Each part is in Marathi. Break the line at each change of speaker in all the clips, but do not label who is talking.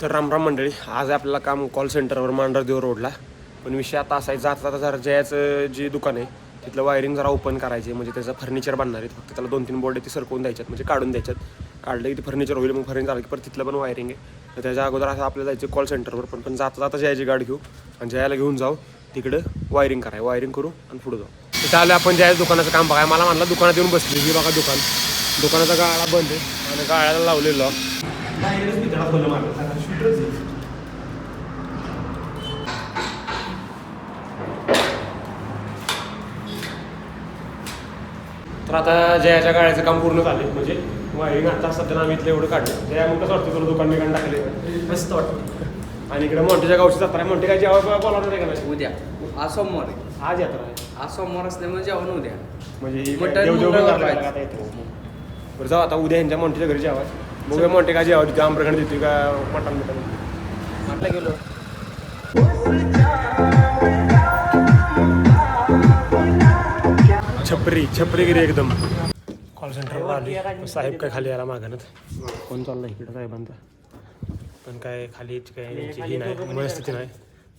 तर रामराम मंडळी, आज आपल्याला काम कॉल सेंटरवर मांढरदेव रोडला. पण विषय आता असा आहे, जाता जरा जयाचं जे दुकान आहे तिथलं वायरिंग जरा ओपन करायचे, म्हणजे त्याचं फर्निचर बनणार आहे. फक्त त्याला 2-3 बोर्ड ती सरकवून द्यायच्यात, म्हणजे काढून द्यायच्यात. काढलं की ते फर्निचर होईल. मग फर्निचर झालं की परत तिथलं पण वायरिंग आहे. तर त्याच्या अगोदर असं आपल्याला जायचं कॉल सेंटरवर. पण जाता जयाची गाडी घेऊ आणि जयाला घेऊन जाऊ तिकडं वायरिंग करू आणि पुढे जाऊ. तिथं आलं आपण जयाच्या दुकानाचं काम बघाय. मला म्हणलं दुकानात येऊन बसली ही बघा दुकानाचा गाळा बंद आहे आणि गाळ्याला लावलेलं तर आता जयाच्या गाड्याचं काम पूर्ण झालं. म्हणजे वायरिंग आता सध्या आम्ही इथलं एवढं काढलं. जया मग कसं वाटतं तुला दुकान बिकान टाकले
मस्त वाटतं.
आणि इकडे मोठ्याच्या गावची जत्रा आहे. मोठे काय जेव्हा बोलावणार आहे का नाही?
उद्या आज सोमवार आहे.
आज यात्रा आहे.
आज सोमवार असल्यामुळे जेवण उद्या.
म्हणजे
मंगळवार
बरं जाऊ आता उद्या ह्यांच्या मोठ्याच्या घरी जेवा. बघूया मोठे काय जेवा तिथे आम्रखंड देतोय का मटण बिटन
म्हटलं गेलो.
छपरीगिरी एकदम. कॉल सेंटरवर आली. साहेब काय खाली यायला मागणत. कोण चाललं इकडं साहेबांचा. पण काय खाली काय ही नाही, मनस्थिती नाही.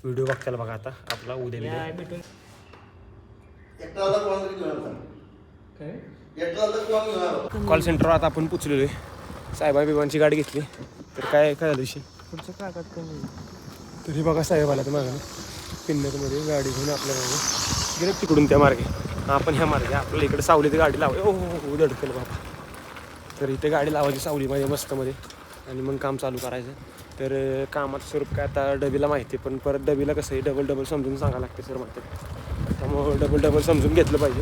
व्हिडिओ बघताला बघा आता आपला उद्या कॉल सेंटरवर आता आपण पोचलेलो आहे. साहेबांची गाडी घेतली. तर काय झालं विषय
पुढचं कागद कमी.
तरी बघा साहेब आला तर मागं पिन्नरमध्ये गाडी घेऊन आपल्या मागे गेलं तिकडून त्या मार्गे. आपण ह्या मार्गे आपल्याला इकडे सावलीत गाडी लावाय. हो धडकल बाबा. तर इथे गाडी लावायची सावलीमध्ये मस्तमध्ये आणि मग काम चालू करायचं. तर कामाचं स्वरूप काय आता डबीला माहिती आहे. पण परत डबीला कसं आहे डबल समजून सांगायला लागते सर म्हणतात. त्यामुळं डबल समजून घेतलं पाहिजे.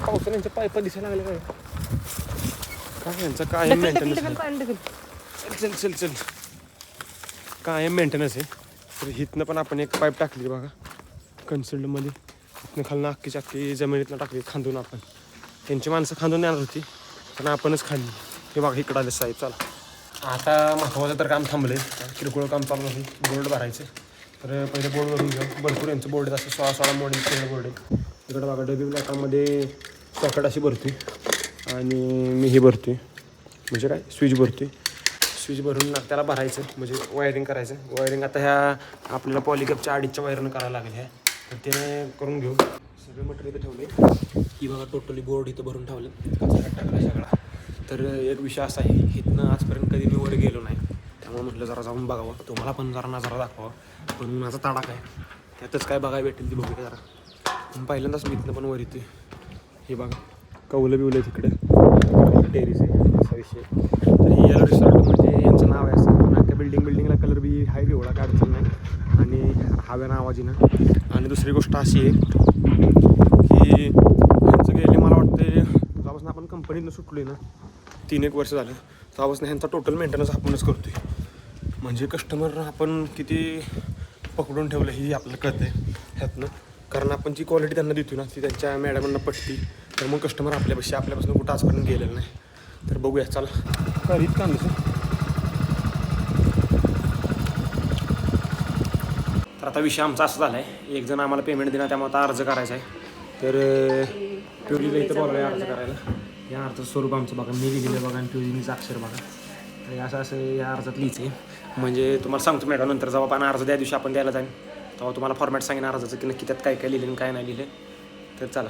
पावसाने यांच्या पायपा दिसायला लागले काय यांचं कायम मेंटेनन्स. चल कायम मेंटेनन्स आहे. तर हिथनं पण आपण एक पाईप टाकली बघा कन्सिल्डमध्ये. इथनं खालनं अख्खी जमिनीतनं टाकली खांदून. आपण त्यांची माणसं खांदून येणार होती पण आपणच खांदली. हे बघा इकडं आले साहेब. चला आता महत्त्वाचं तर काम थांबलं आहे. किरकोळ काम चालू आहे. बोर्ड भरायचं. तर पहिले बोर्ड भरून घेऊ. भरपूर यांचं बोर्ड आहे. असं 16 मॉडेल सगळं बोर्ड आहे. इकडं बघा डबी ब्लॅकामध्ये सॉकेट अशी भरते आणि मी हे भरते म्हणजे काय स्विच भरून त्याला भरायचं म्हणजे वायरिंग करायचं. वायरिंग आता ह्या आपल्याला पॉलिकॅपच्या अडीचच्या वायरनं करायला लागेल ह्या. तर ते करून घेऊ. सगळे मटेरियल इथं ठेवले. ही बघा टोटली बोर्ड इथं भरून ठेवलं. कचरा टाकला सगळा. तर एक विषय असा आहे इथनं आजपर्यंत कधी मी वर गेलो नाही. त्यामुळे म्हटलं जरा जाऊन बघावं. तुम्हाला पण जरा नजारा दाखवावा. पण माझा ताडाक आहे त्यातच काय बघायला भेटेल ती बघूया जरा. पण पहिल्यांदाच मी इथनं पण वर येते. हे बघा कौलं बिवलं तिकडे टेरिस आहे असा विषय. तर ही येलो रिसॉर्ट म्हणजे यांचं नाव आहे असं. पण अख्या बिल्डिंगला कलर बी हाय एवढा काय अडचण नाही. आणि हव्यानं आवाजीनं. आणि दुसरी गोष्ट अशी आहे की यांचं गेले मला वाटते जेव्हापासून आपण कंपनीतनं सुटलो आहे ना 3-1 वर्ष झालं तेव्हापासून ह्यांचा टोटल मेंटेनन्स आपणच करतो आहे. म्हणजे कस्टमर आपण किती पकडून ठेवलं ही आपल्याला कळते ह्यातनं. कारण आपण जी क्वालिटी त्यांना देतो ना ती त्यांच्या मॅडमांना पटती. तर मग कस्टमर आपल्यापासून कुठं आजपर्यंत गेलेलं नाही. तर बघूया चला करीत का तर आता विषय आमचा असा झाला आहे. एक जण आम्हाला पेमेंट देणार त्यामुळे आता अर्ज करायचा आहे. तर प्युरीला इथं बोललो आहे अर्ज करायला. या अर्जाचं स्वरूप आमचं बघा मी लिहिलेलं बघा आणि प्युरीनीचं अक्षर बघा. तर असं या अर्जात लिहिचं आहे. म्हणजे तुम्हाला सांगतो मॅडम नंतर जेव्हा आपण अर्ज द्या दिवशी आपण द्यायला जाईन तेव्हा तुम्हाला फॉर्मॅट सांगेन अर्जाचं की नक्की त्यात काय लिहिलं आणि काय नाही लिहिलं. तर चला